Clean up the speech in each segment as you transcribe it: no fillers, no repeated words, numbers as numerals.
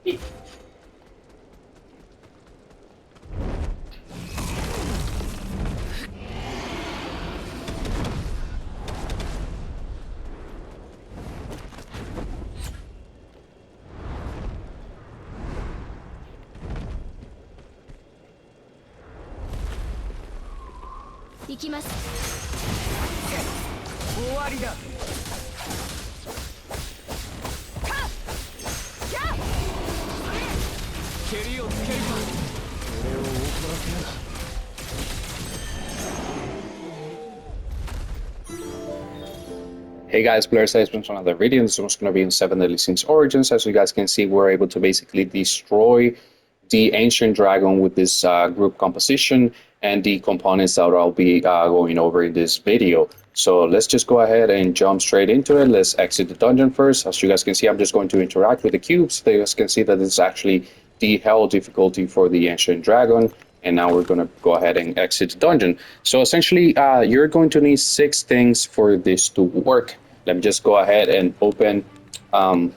行きます。終わりだ。蹴りをつけるか。俺を怒らせな。Hey guys, Blair says from another video. This one's going to be in 7 Deadly Sins Origins. As you guys can see, we're able to basically destroy the ancient dragon with this group composition and the components that I'll be going over in this video. So let's just go ahead and jump straight into it. Let's exit the dungeon first. As you guys can see, I'm just going to interact with the cubes. You guys can see that this is actually the hell difficulty for the ancient dragon. And now we're going to go ahead and exit the dungeon. So essentially, you're going to need 6 things for this to work. Let me just go ahead and open the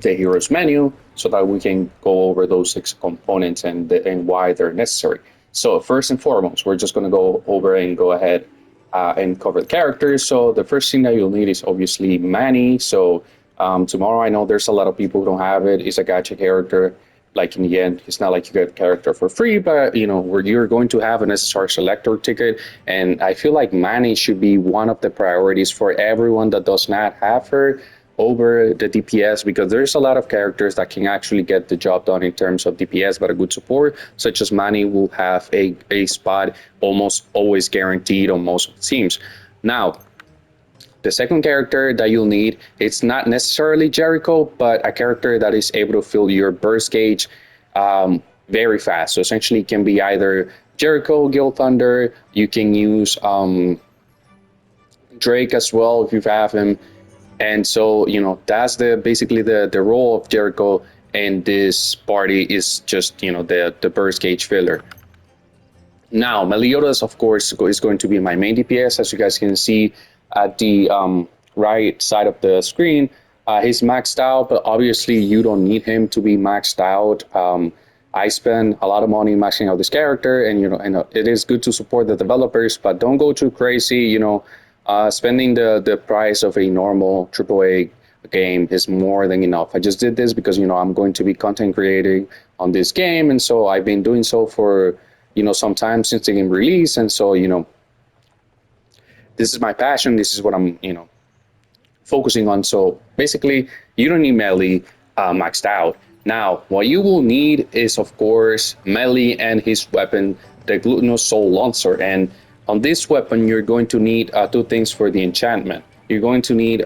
heroes menu so that we can go over those 6 components and why they're necessary. So first and foremost, we're just going to go over and go ahead and cover the characters. So the first thing that you'll need is obviously Manny. So tomorrow, I know there's a lot of people who don't have it. It's a gacha character. Like in the end, it's not like you get a character for free, but you know, where you're going to have an SSR selector ticket. And I feel like Manny should be one of the priorities for everyone that does not have her over the DPS, because there's a lot of characters that can actually get the job done in terms of DPS, but a good support, such as Manny, will have a spot almost always guaranteed on most of the teams. Now, the second character that you'll need, it's not necessarily Jericho, but a character that is able to fill your burst gauge very fast. So essentially, it can be either Jericho, Gil Thunder. You can use Drake as well if you have him. And so, you know, that's basically the role of Jericho in this party, is just, you know, the burst gauge filler. Now, Meliodas, of course, is going to be my main DPS, as you guys can see at the right side of the screen. He's maxed out, but obviously you don't need him to be maxed out. I spend a lot of money maxing out this character, and you know, it is good to support the developers, but don't go too crazy. You know, spending the price of a normal AAA game is more than enough. I just did this because, you know, I'm going to be content creating on this game, and so I've been doing so for, you know, some time since the game release, and so, you know, this is my passion. This is what I'm, you know, focusing on. So basically, you don't need melee maxed out. Now, what you will need is, of course, melee and his weapon, the Glutinous Soul Lancer. And on this weapon, you're going to need 2 things for the enchantment. You're going to need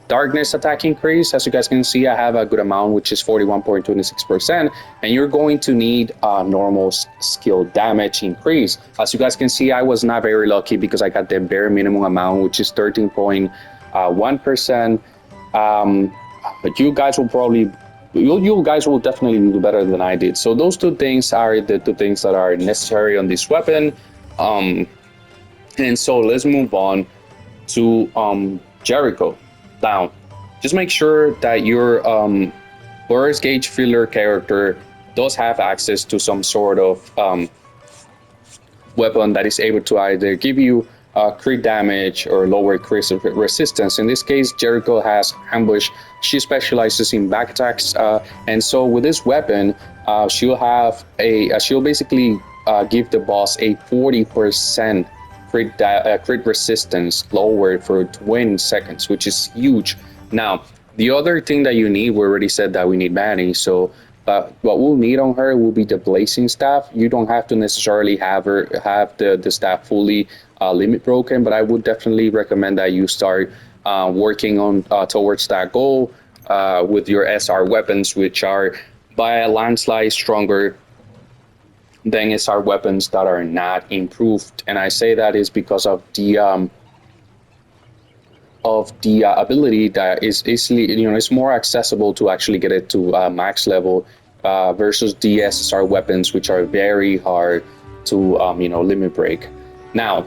Darkness attack increase. As you guys can see, I have a good amount, which is 41.26%, and you're going to need normal skill damage increase. As you guys can see, I was not very lucky because I got the bare minimum amount, which is 13.1%. But you guys will probably, you guys will definitely do better than I did. So those 2 things are the 2 things that are necessary on this weapon. And so let's move on to Jericho. Now, just make sure that your burst gauge filler character does have access to some sort of weapon that is able to either give you crit damage or lower crit resistance. In this case, Jericho has Ambush. She specializes in back attacks, and so with this weapon, she'll basically give the boss a 40% crit resistance lowered for 20 seconds, which is huge. Now, the other thing that you need, we already said that we need Manny, so what we'll need on her will be the Blazing Staff. You don't have to necessarily have the staff fully limit broken, but I would definitely recommend that you start working on towards that goal with your SR weapons, which are by a landslide stronger than SR weapons that are not improved. And I say that is because of the ability that is easily, you know, it's more accessible to actually get it to max level versus the SSR weapons, which are very hard to you know, limit break. Now,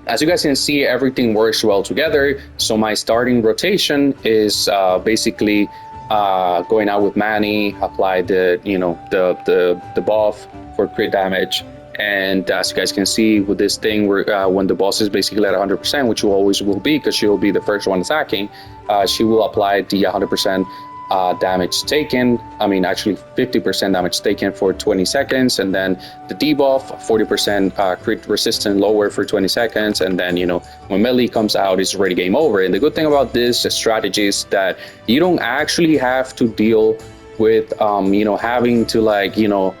as you guys can see, everything works well together. So my starting rotation is basically going out with Manny, apply the the buff for crit damage. And as you guys can see with this thing, where when the boss is basically at 100%, which you always will be because she'll be the first one attacking, she will apply the 100% damage taken. I mean, actually 50% damage taken for 20 seconds, and then the debuff 40% crit resistance lower for 20 seconds, and then when melee comes out, it's already game over. And the good thing about this strategy is that you don't actually have to deal with having to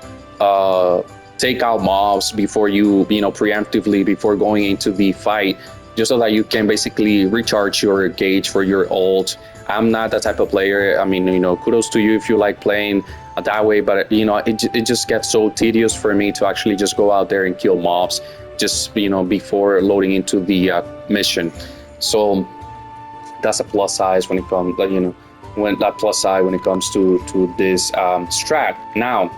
take out mobs before you preemptively before going into the fight, just so that you can basically recharge your gauge for your ult. I'm not that type of player. I mean, kudos to you if you like playing that way, but it just gets so tedious for me to actually just go out there and kill mobs just before loading into the mission. So that's a plus size when it comes when that plus side when it comes to this strat. Now,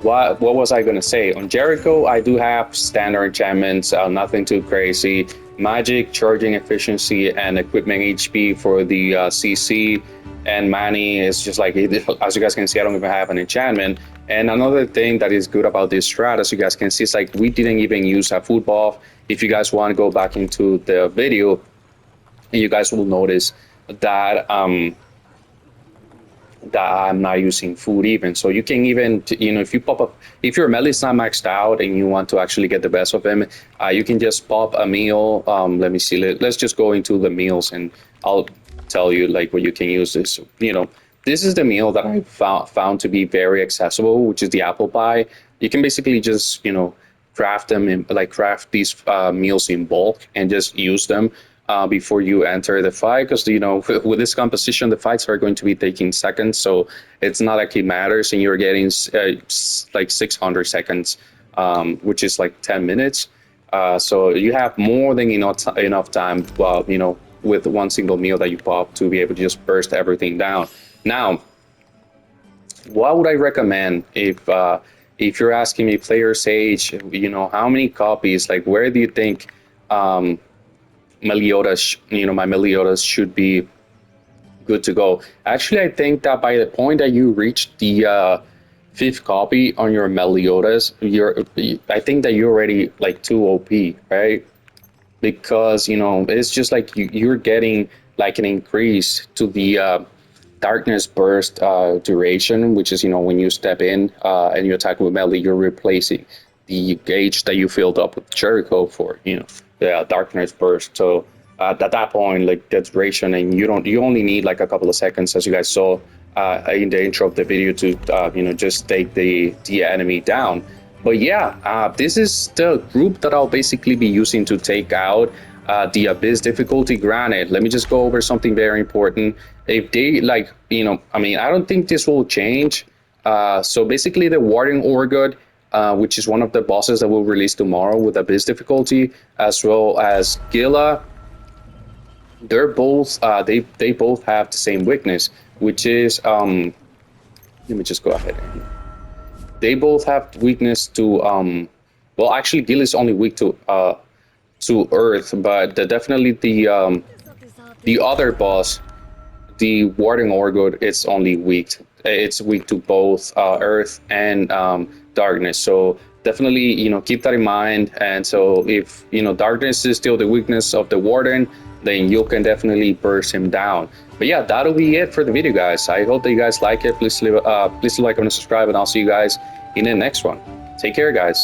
what was I gonna say? On Jericho, I do have standard enchantments, nothing too crazy. Magic, charging efficiency, and equipment HP for the CC. And Manny is just like, as you guys can see, I don't even have an enchantment. And another thing that is good about this strat, as you guys can see, is like we didn't even use a food buff. If you guys want to go back into the video, you guys will notice that that I'm not using food even. So you can even, if you pop up, if your melee is not maxed out and you want to actually get the best of him, you can just pop a meal. Let me see, let's just go into the meals and I'll tell you like what you can use this. This is the meal that I found to be very accessible, which is the apple pie. You can basically just, craft them in, craft these meals in bulk and just use them before you enter the fight, because with this composition the fights are going to be taking seconds, so it's not like it matters, and you're getting like 600 seconds, which is like 10 minutes, so you have more than enough time, with one single meal that you pop to be able to just burst everything down. Now, what would I recommend if you're asking me player sage, how many copies, like where do you think Meliodas, my Meliodas should be good to go? Actually, I think that by the point that you reach the 5th copy on your Meliodas, I think that you're already like too OP, right? Because it's just like you're getting like an increase to the darkness burst duration, which is when you step in and you attack with melee, you're replacing the gauge that you filled up with Jericho for the darkness burst. So at that point, like the duration, and you only need like a couple of seconds, as you guys saw in the intro of the video, to just take the enemy down. But yeah, this is the group that I'll basically be using to take out the Abyss difficulty. Granted, let me just go over something very important. If they I mean, I don't think this will change. So basically the Warden Orgud, which is one of the bosses that we'll release tomorrow with Abyss difficulty, as well as Gila, they're both they both have the same weakness, which is let me just go ahead and they both have weakness to well, actually Gil is only weak to earth, but definitely the other boss, the Warden Orgud, it's only weak, it's weak to both earth and darkness. So definitely keep that in mind. And so if darkness is still the weakness of the Warden, then you can definitely burst him down. But yeah, that'll be it for the video, guys. I hope that you guys like it. Please leave please like and subscribe, and I'll see you guys in the next one. Take care, guys.